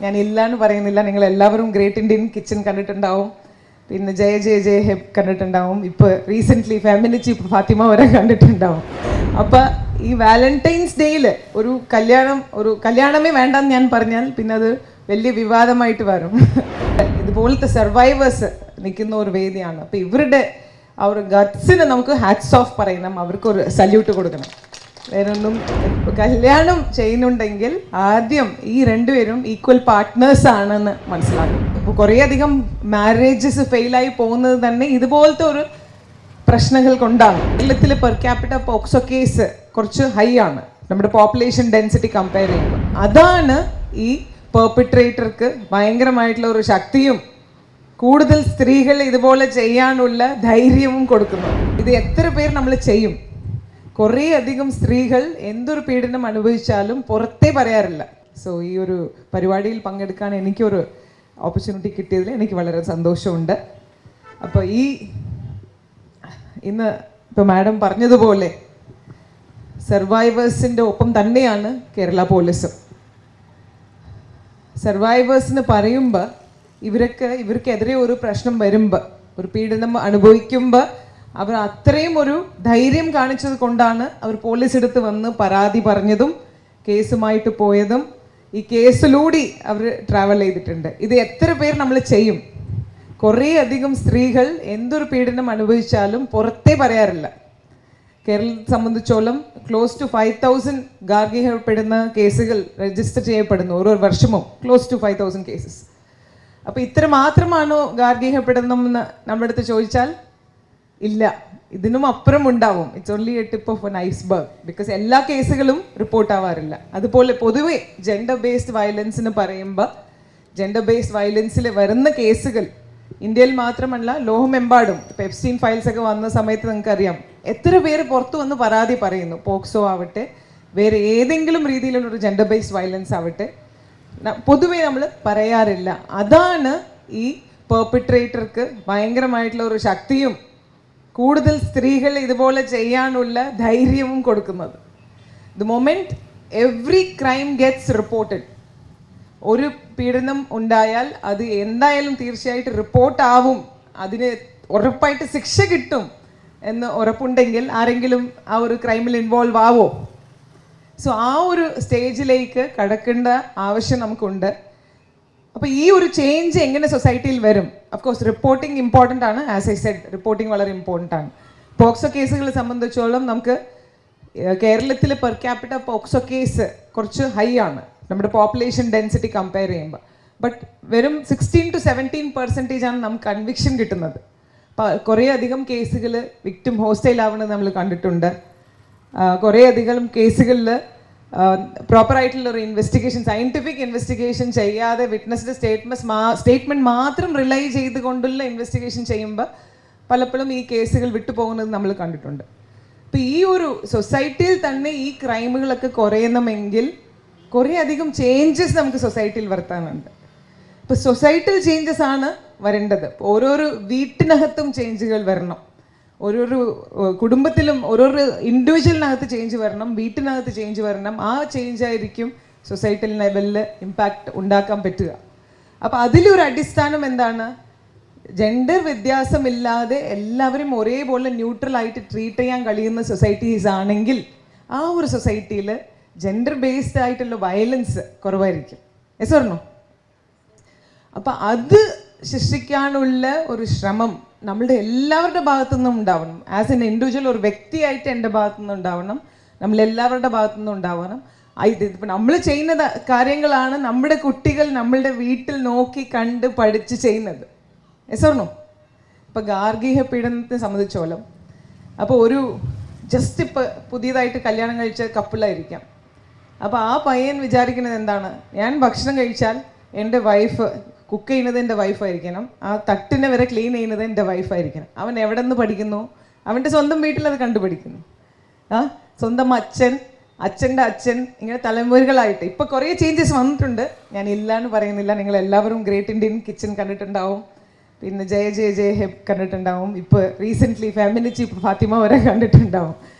ഞാൻ ഇല്ലാന്ന് പറയുന്നില്ല, നിങ്ങൾ എല്ലാവരും ഗ്രേറ്റ് ഇന്ത്യൻ കിച്ചൺ കണ്ടിട്ടുണ്ടാവും, പിന്നെ ജയ ജയ ജയ ഹെബ് കണ്ടിട്ടുണ്ടാവും, ഇപ്പോൾ റീസെൻ്റ്ലി ഫാമിലി ചീഫ് ഫാത്തിമ വരെ കണ്ടിട്ടുണ്ടാവും. അപ്പം ഈ വാലന്റൈൻസ് ഡേയിൽ ഒരു കല്യാണമേ വേണ്ടെന്ന് ഞാൻ പറഞ്ഞാൽ പിന്നെ അത് വലിയ വിവാദമായിട്ട് വരും. ഇതുപോലത്തെ സർവൈവേഴ്സ് നിൽക്കുന്ന ഒരു വേദിയാണ്. അപ്പോൾ ഇവരുടെ ആ ഒരു ഗട്ട്സിന് നമുക്ക് ഹാറ്റ്സ് ഓഫ് പറയണം, അവർക്കൊരു സല്യൂട്ട് കൊടുക്കണം. വേറൊന്നും, കല്യാണം ചെയ്യുന്നുണ്ടെങ്കിൽ ആദ്യം ഈ രണ്ടുപേരും ഈക്വൽ പാർട്ട്നേഴ്സ് ആണെന്ന് മനസ്സിലാക്കും. ഇപ്പോൾ കുറേയധികം മാരേജസ് ഫെയിലായി പോകുന്നത് തന്നെ ഇതുപോലത്തെ ഒരു പ്രശ്നങ്ങൾ കൊണ്ടാണ്. കേരളത്തിൽ പെർ ക്യാപിറ്റ പോക്സോ കേസ് കുറച്ച് ഹൈ ആണ് നമ്മുടെ പോപ്പുലേഷൻ ഡെൻസിറ്റി കമ്പയർ ചെയ്യുമ്പോൾ. അതാണ് ഈ പെർപിട്രേറ്റർക്ക് ഭയങ്കരമായിട്ടുള്ള ഒരു ശക്തിയും കൂടുതൽ സ്ത്രീകൾ ഇതുപോലെ ചെയ്യാനുള്ള ധൈര്യവും കൊടുക്കുന്നു. ഇത് എത്ര പേർ നമ്മൾ ചെയ്യും? കുറേ അധികം സ്ത്രീകൾ എന്തൊരു പീഡനം അനുഭവിച്ചാലും പുറത്തേ പറയാറില്ല. സോ ഈ ഒരു പരിപാടിയിൽ പങ്കെടുക്കാൻ എനിക്കൊരു ഓപ്പർച്യൂണിറ്റി കിട്ടിയതിൽ എനിക്ക് വളരെ സന്തോഷമുണ്ട്. അപ്പോൾ ഇന്ന് ഇപ്പോൾ മാഡം പറഞ്ഞതുപോലെ സർവൈവേഴ്സിൻ്റെ ഒപ്പം തന്നെയാണ് കേരള പോലീസും. സർവൈവേഴ്സിന് പറയുമ്പോൾ ഇവർക്കെതിരെ ഒരു പ്രശ്നം വരുമ്പോൾ, ഒരു പീഡനം അനുഭവിക്കുമ്പോൾ അവർ അത്രയും ഒരു ധൈര്യം കാണിച്ചത് കൊണ്ടാണ് അവർ പോലീസ് എടുത്ത് വന്ന് പരാതി പറഞ്ഞതും കേസുമായിട്ട് പോയതും. ഈ കേസിലൂടെ അവർ ട്രാവൽ ചെയ്തിട്ടുണ്ട്. ഇത് എത്ര പേർ നമ്മൾ ചെയ്യും? കുറേ അധികം സ്ത്രീകൾ എന്തൊരു പീഡനം അനുഭവിച്ചാലും പുറത്തേ പറയാറില്ല. കേരളത്തെ സംബന്ധിച്ചോളം ക്ലോസ് ടു 5000 ഗാർഹികപ്പെടുന്ന കേസുകൾ രജിസ്റ്റർ ചെയ്യപ്പെടുന്നു ഓരോ വർഷവും, ക്ലോസ് ടു 5000 കേസസ്. അപ്പോൾ ഇത്ര മാത്രമാണോ ഗാർഹികപ്പെടുന്നെന്ന് നമ്മുടെ അടുത്ത് ചോദിച്ചാൽ ഇല്ല, ഇതിനും അപ്പുറം ഉണ്ടാവും. It's only A tip of N iceberg. Because എല്ലാ കേസുകളും റിപ്പോർട്ട് ആവാറില്ല. അതുപോലെ പൊതുവെ ജെൻഡർ ബേസ്ഡ് വയലൻസിന് പറയുമ്പോൾ, ജെൻഡർ ബേസ്ഡ് വയലൻസിൽ വരുന്ന കേസുകൾ ഇന്ത്യയിൽ മാത്രമല്ല ലോകമെമ്പാടും, ഇപ്പോൾ എപ്സ്റ്റീൻ ഫയൽസ് ഒക്കെ വന്ന സമയത്ത് നിങ്ങൾക്കറിയാം എത്ര പേര് പുറത്തു വന്ന് പരാതി പറയുന്നു. പോക്സോ ആവട്ടെ, വേറെ ഏതെങ്കിലും രീതിയിലുള്ളൊരു ജെൻഡർ ബേസ്ഡ് വയലൻസ് ആവട്ടെ, പൊതുവെ നമ്മൾ പറയാറില്ല. അതാണ് ഈ പെർപിട്രേറ്റർക്ക് ഭയങ്കരമായിട്ടുള്ള ഒരു ശക്തിയും കൂടുതൽ സ്ത്രീകൾ ഇതുപോലെ ചെയ്യാനുള്ള ധൈര്യവും കൊടുക്കുന്നത്. The moment every crime gets reported, ഒരു പീഡനം ഉണ്ടായാൽ അത് എന്തായാലും തീർച്ചയായിട്ടും റിപ്പോർട്ട് ആവും, അതിന് ഉറപ്പായിട്ട് ശിക്ഷ കിട്ടും എന്ന് ഉറപ്പുണ്ടെങ്കിൽ ആരെങ്കിലും ആ ഒരു ക്രൈമിൽ ഇൻവോൾവ് ആവോ? സോ ആ ഒരു സ്റ്റേജിലേക്ക് കടക്കേണ്ട ആവശ്യം നമുക്കുണ്ട്. അപ്പോൾ ഈ ഒരു ചേഞ്ച് എങ്ങനെ സൊസൈറ്റിയിൽ വരും? അഫ്കോഴ്സ് റിപ്പോർട്ടിംഗ് ഇമ്പോർട്ടൻ്റ് ആണ്. ആസ് ഐ സെഡ്, റിപ്പോർട്ടിംഗ് വളരെ ഇമ്പോർട്ടൻ്റ് ആണ്. പോക്സോ കേസുകളെ സംബന്ധിച്ചോളം നമുക്ക് കേരളത്തിൽ പെർ ക്യാപിറ്റ പോക്സോ കേസ് കുറച്ച് ഹൈ ആണ് നമ്മുടെ പോപ്പുലേഷൻ ഡെൻസിറ്റി കമ്പയർ ചെയ്യുമ്പോൾ. ബട്ട് വെറും 16 to 17% ആണ് നമുക്ക് കൺവിക്ഷൻ കിട്ടുന്നത്. അപ്പോൾ കുറേ അധികം കേസുകൾ വിക്ടിം ഹോസ്റ്റൈൽ ആവുന്നത് നമ്മൾ കണ്ടിട്ടുണ്ട്. കുറേ അധികം കേസുകളിൽ പ്രോപ്പറായിട്ടുള്ള ഒരു ഇൻവെസ്റ്റിഗേഷൻ, സയൻറ്റിഫിക് ഇൻവെസ്റ്റിഗേഷൻ ചെയ്യാതെ വിറ്റ്നസ്ഡ് സ്റ്റേറ്റ്മെൻറ്റ് മാത്രം റിലൈ ചെയ്തുകൊണ്ടുള്ള ഇൻവെസ്റ്റിഗേഷൻ ചെയ്യുമ്പോൾ പലപ്പോഴും ഈ കേസുകൾ വിട്ടുപോകുന്നത് നമ്മൾ കണ്ടിട്ടുണ്ട്. അപ്പോൾ ഈ ഒരു സൊസൈറ്റിയിൽ തന്നെ ഈ ക്രൈമുകളൊക്കെ കുറയണമെങ്കിൽ കുറേ അധികം ചേഞ്ചസ് നമുക്ക് സൊസൈറ്റിയിൽ വരുത്താനുണ്ട്. ഇപ്പോൾ സൊസൈറ്റൽ ചേഞ്ചസ് ആണ് വരേണ്ടത്. ഓരോരോ വീട്ടിനകത്തും ചേഞ്ചുകൾ വരണം, ഓരോരോ കുടുംബത്തിലും ഓരോരോ ഇൻഡിവിജ്വലിനകത്ത് ചേഞ്ച് വരണം, വീട്ടിനകത്ത് ചേഞ്ച് വരണം. ആ ചേഞ്ച് ആയിരിക്കും സൊസൈറ്റൽ ലെവലിൽ ഇമ്പാക്റ്റ് ഉണ്ടാക്കാൻ പറ്റുക. അപ്പോൾ അതിലൊരു അടിസ്ഥാനം എന്താണ്? ജെൻഡർ വ്യത്യാസമില്ലാതെ എല്ലാവരും ഒരേപോലെ ന്യൂട്രലായിട്ട് ട്രീറ്റ് ചെയ്യാൻ കഴിയുന്ന സൊസൈറ്റീസ് ആണെങ്കിൽ ആ ഒരു സൊസൈറ്റിയിൽ ജെൻഡർ ബേസ്ഡ് ആയിട്ടുള്ള വയലൻസ് കുറവായിരിക്കും. Yes or no? അപ്പം അത് സൃഷ്ടിക്കാനുള്ള ഒരു ശ്രമം നമ്മളുടെ എല്ലാവരുടെ ഭാഗത്തു നിന്നും ഉണ്ടാവണം. ആസ് എൻ ഇൻഡിവിജ്വൽ, ഒരു വ്യക്തിയായിട്ട് എൻ്റെ ഭാഗത്തു നിന്ന് ഉണ്ടാവണം, നമ്മളെല്ലാവരുടെ ഭാഗത്തു നിന്നും ഉണ്ടാവണം. ഇപ്പം നമ്മൾ ചെയ്യുന്ന കാര്യങ്ങളാണ് നമ്മുടെ കുട്ടികൾ നമ്മളുടെ വീട്ടിൽ നോക്കി കണ്ട് പഠിച്ച് ചെയ്യുന്നത്. Yes or no? ഇപ്പം ഗാർഹിക പീഡനത്തെ സംബന്ധിച്ചോളം, അപ്പോൾ ജസ്റ്റ് ഇപ്പോൾ പുതിയതായിട്ട് കല്യാണം കഴിച്ച കപ്പിളായിരിക്കാം. അപ്പോൾ ആ പയ്യൻ വിചാരിക്കുന്നത് എന്താണ്? ഞാൻ ഭക്ഷണം കഴിച്ചാൽ എൻ്റെ വൈഫ് കുക്ക് ചെയ്യുന്നത് എൻ്റെ വൈഫായിരിക്കണം, ആ തട്ടിനെ വരെ ക്ലീൻ ചെയ്യുന്നത് എൻ്റെ വൈഫായിരിക്കണം. അവൻ എവിടെ നിന്ന് പഠിക്കുന്നു? അവൻ്റെ സ്വന്തം വീട്ടിൽ അത് കണ്ടുപിടിക്കുന്നു. സ്വന്തം അച്ഛൻ്റെ അച്ഛൻ, ഇങ്ങനെ തലമുറകളായിട്ട് ഇപ്പോൾ കുറേ ചേഞ്ചസ് വന്നിട്ടുണ്ട്. ഞാൻ ഇല്ലാന്ന് പറയുന്നില്ല, നിങ്ങൾ എല്ലാവരും ഗ്രേറ്റ് ഇന്ത്യൻ കിച്ചൺ കണ്ടിട്ടുണ്ടാവും, പിന്നെ ജയ ജയ ജയ ഹെബ് കണ്ടിട്ടുണ്ടാവും, ഇപ്പോൾ റീസെൻ്റ്ലി ഫാമിലി ചീഫ് ഫാത്തിമ വരെ കണ്ടിട്ടുണ്ടാവും.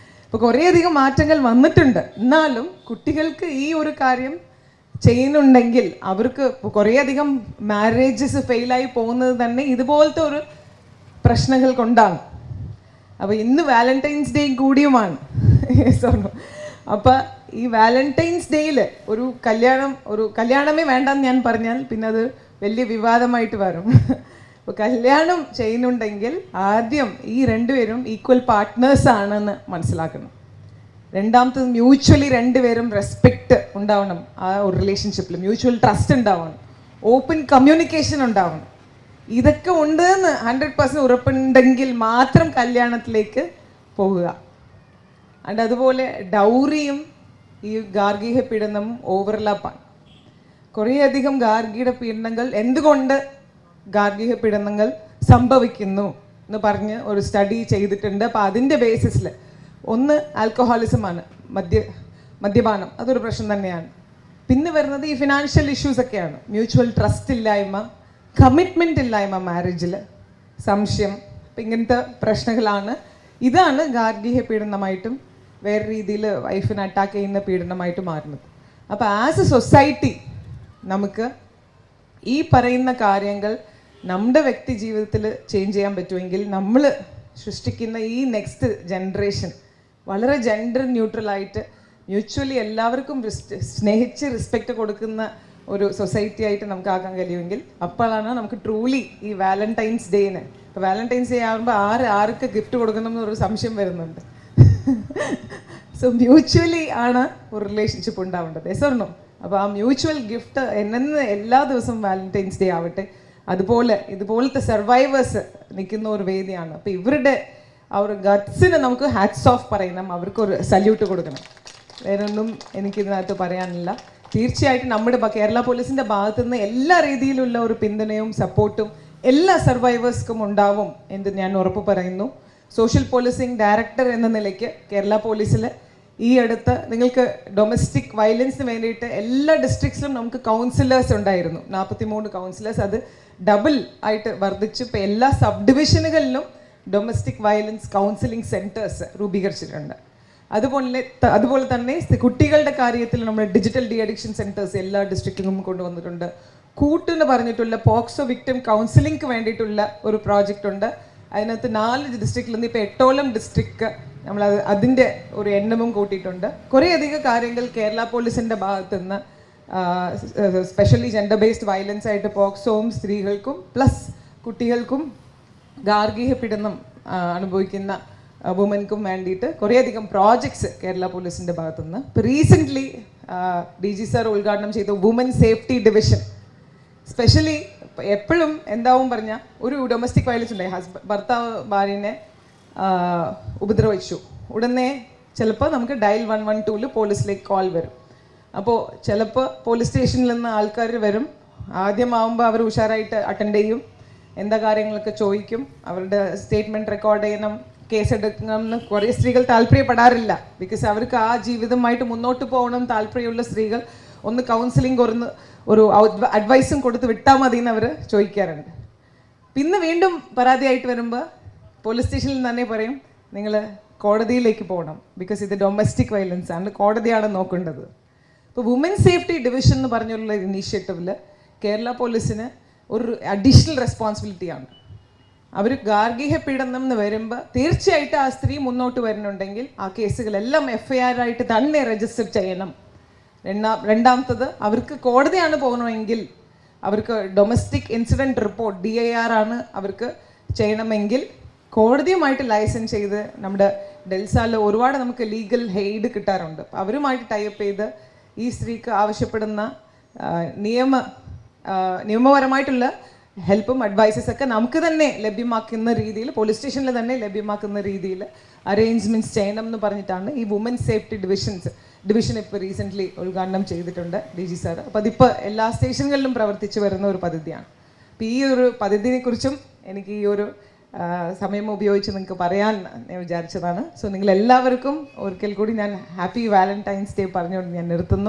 ഇപ്പോൾ കുറേയധികം മാറ്റങ്ങൾ വന്നിട്ടുണ്ട്. എന്നാലും കുട്ടികൾക്ക് ഈ ഒരു കാര്യം ചെയ്യുന്നുണ്ടെങ്കിൽ അവർക്ക് കുറേയധികം മാരേജസ് ഫെയിലായി പോകുന്നത് തന്നെ ഇതുപോലത്തെ ഒരു പ്രശ്നങ്ങൾ കൊണ്ടാണ്. അപ്പോൾ ഇന്ന് വാലന്റൈൻസ് ഡേ കൂടിയുമാണ്. അപ്പോൾ ഈ വാലന്റൈൻസ് ഡേയിൽ ഒരു കല്യാണമേ വേണ്ടെന്ന് ഞാൻ പറഞ്ഞാൽ പിന്നെ അത് വലിയ വിവാദമായിട്ട് വരും. അപ്പോൾ കല്യാണം ചെയ്യുന്നുണ്ടെങ്കിൽ ആദ്യം ഈ രണ്ടുപേരും ഈക്വൽ പാർട്ട്നേഴ്സ് ആണെന്ന് മനസ്സിലാക്കണം. രണ്ടാമത്തത് മ്യൂച്വലി രണ്ടുപേരും റെസ്പെക്റ്റ് ഉണ്ടാവണം. ആ ഒരു റിലേഷൻഷിപ്പിൽ മ്യൂച്വൽ ട്രസ്റ്റ് ഉണ്ടാവണം, ഓപ്പൺ കമ്മ്യൂണിക്കേഷൻ ഉണ്ടാവണം. ഇതൊക്കെ ഉണ്ടെന്ന് 100% ഉറപ്പുണ്ടെങ്കിൽ മാത്രം കല്യാണത്തിലേക്ക് പോകുക. അണ്ട് അതുപോലെ ഡൗറിയും ഈ ഗാർഹിക പീഡനവും ഓവർലാപ്പാണ്. കുറേയധികം ഗാർഹിക പീഡനങ്ങൾ എന്തുകൊണ്ട് ഗാർഹിക പീഡനങ്ങൾ സംഭവിക്കുന്നു എന്ന് പറഞ്ഞ് ഒരു സ്റ്റഡി ചെയ്തിട്ടുണ്ട്. അപ്പോൾ അതിൻ്റെ ബേസിസിൽ ഒന്ന് ആൽക്കഹോളിസമാണ്, മദ്യപാനം, അതൊരു പ്രശ്നം തന്നെയാണ്. പിന്നെ വരുന്നത് ഈ ഫിനാൻഷ്യൽ ഇഷ്യൂസ് ഒക്കെയാണ്. മ്യൂച്വൽ ട്രസ്റ്റ് ഇല്ലായ്മ, കമ്മിറ്റ്മെൻ്റ് ഇല്ലായ്മ മാരേജിൽ, സംശയം, അപ്പം ഇങ്ങനത്തെ പ്രശ്നങ്ങളാണ്. ഇതാണ് ഗാർഹിക പീഡനമായിട്ടും വേറെ രീതിയിൽ വൈഫിനെ അറ്റാക്ക് ചെയ്യുന്ന പീഡനമായിട്ട് മാറുന്നത്. അപ്പോൾ ആസ് എ സൊസൈറ്റി നമുക്ക് ഈ പറയുന്ന കാര്യങ്ങൾ നമ്മുടെ വ്യക്തി ജീവിതത്തിൽ ചേഞ്ച് ചെയ്യാൻ പറ്റുമെങ്കിൽ നമ്മൾ സൃഷ്ടിക്കുന്ന ഈ നെക്സ്റ്റ് ജനറേഷൻ വളരെ ജെൻഡർ ന്യൂട്രലായിട്ട് മ്യൂച്വലി എല്ലാവർക്കും സ്നേഹിച്ച് റെസ്പെക്റ്റ് കൊടുക്കുന്ന ഒരു സൊസൈറ്റി ആയിട്ട് നമുക്ക് ആക്കാൻ കഴിയുമെങ്കിൽ അപ്പോഴാണ് നമുക്ക് ട്രൂലി ഈ വാലന്റൈൻസ് ഡേന്, ഇപ്പോൾ വാലന്റൈൻസ് ഡേ ആകുമ്പോൾ ആർക്ക് ഗിഫ്റ്റ് കൊടുക്കണം എന്നൊരു സംശയം വരുന്നുണ്ട്. സോ മ്യൂച്വലി ആണ് ഒരു റിലേഷൻഷിപ്പ് ഉണ്ടാവേണ്ടത്. എസർണോ? അപ്പോൾ ആ മ്യൂച്വൽ ഗിഫ്റ്റ് എന്നു എല്ലാ ദിവസവും വാലന്റൈൻസ് ഡേ ആവട്ടെ. ഇതുപോലത്തെ സർവൈവേഴ്സ് നിൽക്കുന്ന ഒരു വേദിയാണ്. അപ്പോൾ ഇവരുടെ ആ ഒരു ഗട്ട്സിന് നമുക്ക് ഹാറ്റ്സ് ഓഫ് പറയണം, അവർക്കൊരു സല്യൂട്ട് കൊടുക്കണം. വേറൊന്നും എനിക്കിതിനകത്ത് പറയാനില്ല. തീർച്ചയായിട്ടും നമ്മുടെ കേരള പോലീസിൻ്റെ ഭാഗത്തു നിന്ന് എല്ലാ രീതിയിലുള്ള ഒരു പിന്തുണയും സപ്പോർട്ടും എല്ലാ സർവൈവേഴ്സ്ക്കും ഉണ്ടാവും എന്ന് ഞാൻ ഉറപ്പ് പറയുന്നു. സോഷ്യൽ പോലീസിംഗ് ഡയറക്ടർ എന്ന നിലയ്ക്ക് കേരള പോലീസിൽ ഈ അടുത്ത് നിങ്ങൾക്ക് ഡൊമസ്റ്റിക് വയലൻസിന് വേണ്ടിയിട്ട് എല്ലാ ഡിസ്ട്രിക്ട്സിലും നമുക്ക് കൗൺസിലേഴ്സ് ഉണ്ടായിരുന്നു, 43 കൗൺസിലേഴ്സ്. അത് ഡബിൾ ആയിട്ട് വർദ്ധിച്ചു. ഇപ്പോൾ എല്ലാ സബ് ഡിവിഷനുകളിലും ഡൊമസ്റ്റിക് വയലൻസ് കൗൺസിലിംഗ് സെൻറ്റേഴ്സ് രൂപീകരിച്ചിട്ടുണ്ട്. അതുപോലെ തന്നെ കുട്ടികളുടെ കാര്യത്തിൽ നമ്മൾ ഡിജിറ്റൽ ഡി അഡിക്ഷൻ സെൻറ്റേഴ്സ് എല്ലാ ഡിസ്ട്രിക്റ്റിലും കൊണ്ടുവന്നിട്ടുണ്ട്. കൂട്ടെന്ന് പറഞ്ഞിട്ടുള്ള പോക്സോ വിക്ടിം കൗൺസിലിംഗ്ക്ക് വേണ്ടിയിട്ടുള്ള ഒരു പ്രോജക്റ്റ് ഉണ്ട്. അതിനകത്ത് 4 ഡിസ്ട്രിക്റ്റിൽ നിന്ന് ഇപ്പോൾ 8ഓളം ഡിസ്ട്രിക്റ്റ് നമ്മൾ അതിൻ്റെ ഒരു എണ്ണവും കൂട്ടിയിട്ടുണ്ട്. കുറേയധികം കാര്യങ്ങൾ കേരള പോലീസിൻ്റെ ഭാഗത്തു നിന്ന് സ്പെഷ്യലി ജെൻഡർ ബേസ്ഡ് വയലൻസ് ആയിട്ട് പോക്സോവും സ്ത്രീകൾക്കും പ്ലസ് കുട്ടികൾക്കും ഗാർഹിക പീഡനം അനുഭവിക്കുന്ന വുമൻക്കും വേണ്ടിയിട്ട് കുറേയധികം പ്രോജക്ട്സ് കേരള പോലീസിൻ്റെ ഭാഗത്തുനിന്ന്. ഇപ്പോൾ റീസെൻ്റ്ലി DG സാർ ഉദ്ഘാടനം ചെയ്ത വുമൻ സേഫ്റ്റി ഡിവിഷൻ. സ്പെഷ്യലി എപ്പോഴും എന്താവും പറഞ്ഞാൽ ഒരു ഡൊമസ്റ്റിക് വയലൻസ് ഉണ്ടായി, ഭർത്താവ് ഭാര്യനെ ഉപദ്രവിച്ചു ഉടനെ ചിലപ്പോൾ നമുക്ക് ഡയൽ 112 പോലീസിലേക്ക് കോൾ വരും. അപ്പോൾ ചിലപ്പോൾ പോലീസ് സ്റ്റേഷനിൽ നിന്ന് ആൾക്കാർ വരും. ആദ്യമാകുമ്പോൾ അവർ ഉഷാറായിട്ട് അറ്റൻഡ് ചെയ്യും, എന്താ കാര്യങ്ങളൊക്കെ ചോദിക്കും, അവരുടെ സ്റ്റേറ്റ്മെൻറ്റ് റെക്കോർഡ് ചെയ്യണം, കേസെടുക്കണമെന്ന് കുറേ സ്ത്രീകൾ താല്പര്യപ്പെടാറില്ല. ബിക്കോസ് അവർക്ക് ആ ജീവിതമായിട്ട് മുന്നോട്ട് പോകണം താല്പര്യമുള്ള സ്ത്രീകൾ ഒന്ന് കൗൺസിലിംഗ് ഒരു അഡ്വൈസും കൊടുത്ത് വിട്ടാൽ മതി എന്ന് അവർ ചോദിക്കാറുണ്ട്. പിന്നെ വീണ്ടും പരാതിയായിട്ട് വരുമ്പോൾ പോലീസ് സ്റ്റേഷനിൽ തന്നെ പറയും നിങ്ങൾ കോടതിയിലേക്ക് പോകണം, ബിക്കോസ് ഇത് ഡൊമസ്റ്റിക് വയലൻസ് ആണ്, കോടതിയാണ് നോക്കേണ്ടത്. ഇപ്പോൾ വുമൻ സേഫ്റ്റി ഡിവിഷൻ എന്ന് പറഞ്ഞുള്ള ഇനീഷ്യേറ്റീവിൽ കേരള പോലീസിന് ഒരു അഡീഷണൽ റെസ്പോൺസിബിലിറ്റിയാണ്. അവർ ഗാർഹിക പീഡനം എന്ന് വരുമ്പോൾ തീർച്ചയായിട്ടും ആ സ്ത്രീ മുന്നോട്ട് വരുന്നുണ്ടെങ്കിൽ ആ കേസുകളെല്ലാം FIR ആയിട്ട് തന്നെ രജിസ്റ്റർ ചെയ്യണം. രണ്ടാമത്തത് അവർക്ക് കോടതിയാണ് പോകണമെങ്കിൽ അവർക്ക് ഡൊമസ്റ്റിക് ഇൻസിഡൻറ്റ് റിപ്പോർട്ട് DIR ആണ് അവർക്ക് ചെയ്യണമെങ്കിൽ കോടതിയുമായിട്ട് ലൈസൻസ് ചെയ്ത് നമ്മുടെ ഡെൽസാൽ ഒരുപാട് നമുക്ക് ലീഗൽ ഹെയ്ഡ് കിട്ടാറുണ്ട്. അവരുമായിട്ട് ടൈപ്പ് ചെയ്ത് ഈ സ്ത്രീക്ക് ആവശ്യപ്പെടുന്ന നിയമപരമായിട്ടുള്ള ഹെൽപ്പും അഡ്വൈസസ് ഒക്കെ നമുക്ക് തന്നെ ലഭ്യമാക്കുന്ന രീതിയിൽ പോലീസ് സ്റ്റേഷനിൽ തന്നെ ലഭ്യമാക്കുന്ന രീതിയിൽ അറേഞ്ച്മെൻറ്റ്സ് ചെയ്യണം എന്ന് പറഞ്ഞിട്ടാണ് ഈ വുമൻ സേഫ്റ്റി ഡിവിഷൻ ഇപ്പോൾ റീസെൻ്റ്ലി ഉദ്ഘാടനം ചെയ്തിട്ടുണ്ട് DG സാർ. അപ്പോൾ അതിപ്പോൾ എല്ലാ സ്റ്റേഷനുകളിലും പ്രവർത്തിച്ചു വരുന്ന ഒരു പദ്ധതിയാണ്. അപ്പോൾ ഈ ഒരു പദ്ധതിയെക്കുറിച്ചും എനിക്ക് ഈ ഒരു സമയം ഉപയോഗിച്ച് നിങ്ങൾക്ക് പറയാൻ ഞാൻ വിചാരിച്ചതാണ്. സോ നിങ്ങളെല്ലാവർക്കും ഒരിക്കൽ കൂടി ഞാൻ ഹാപ്പി വാലന്റൈൻസ് ഡേ പറഞ്ഞുകൊണ്ട് ഞാൻ നിർത്തുന്നു.